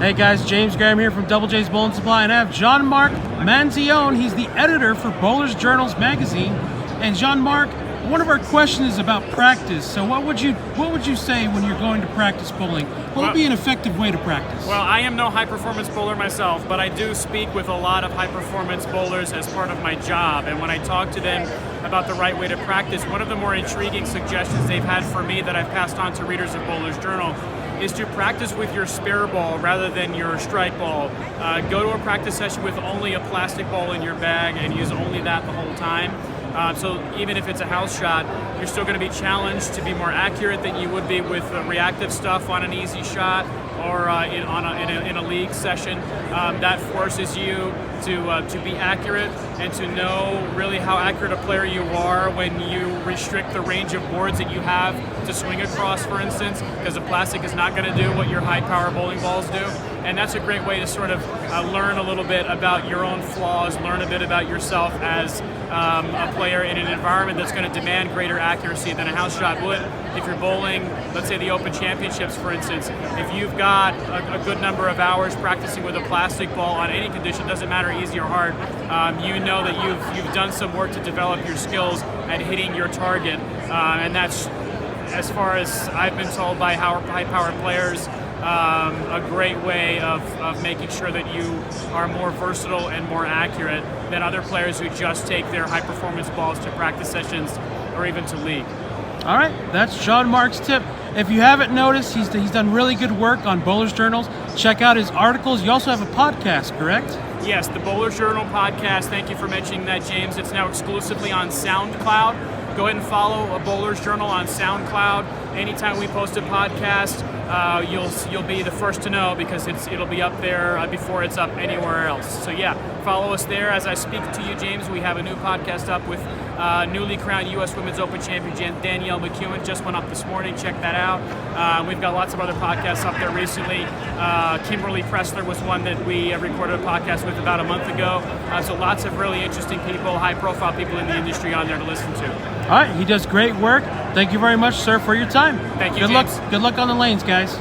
Hey guys, James Graham here from Double J's Bowling Supply, and I have Gianmarc Manzione. He's the editor for Bowlers Journals magazine. And Gianmarc, one of our questions is about practice. So what would you say when you're going to practice bowling? What would be an effective way to practice? Well, I am no high-performance bowler myself, but I do speak with a lot of high-performance bowlers as part of my job. And when I talk to them about the right way to practice, one of the more intriguing suggestions they've had for me that I've passed on to readers of Bowlers Journal is to practice with your spare ball rather than your strike ball. Go to a practice session with only a plastic ball in your bag and use only that the whole time. So even if it's a house shot, you're still going to be challenged to be more accurate than you would be with reactive stuff on an easy shot or in a league session. That forces you to be accurate and to know really how accurate a player you are when you restrict the range of boards that you have to swing across, for instance, because the plastic is not going to do what your high-power bowling balls do. And that's a great way to sort of learn a little bit about your own flaws, learn a bit about yourself as a player in an environment that's going to demand greater accuracy than a house shot would. If you're bowling, let's say the Open Championships, for instance, if you've got a good number of hours practicing with a plastic ball on any condition, doesn't matter easy or hard, you know that you've done some work to develop your skills at hitting your target, and that's, as far as I've been told by high-powered players, a great way of making sure that you are more versatile and more accurate than other players who just take their high-performance balls to practice sessions or even to league. All right, that's Gianmarc's tip. If you haven't noticed, he's done really good work on Bowlers Journals. Check out his articles. You also have a podcast, correct? Yes, the Bowlers Journal podcast. Thank you for mentioning that, James. It's now exclusively on SoundCloud. Go ahead and follow a Bowlers Journal on SoundCloud. Anytime we post a podcast, you'll be the first to know because it'll be up there before it's up anywhere else. So yeah, follow us there. As I speak to you, James, we have a new podcast up with newly crowned U.S. Women's Open champion Danielle McEwen. Just went up this morning. Check that out. We've got lots of other podcasts up there recently. Kimberly Pressler was one that we recorded a podcast with about a month ago. So lots of really interesting people, high-profile people in the industry on there to listen to. All right, he does great work. Thank you very much, sir, for your time. Thank you, Good James. luck. Good luck on the lanes, guys.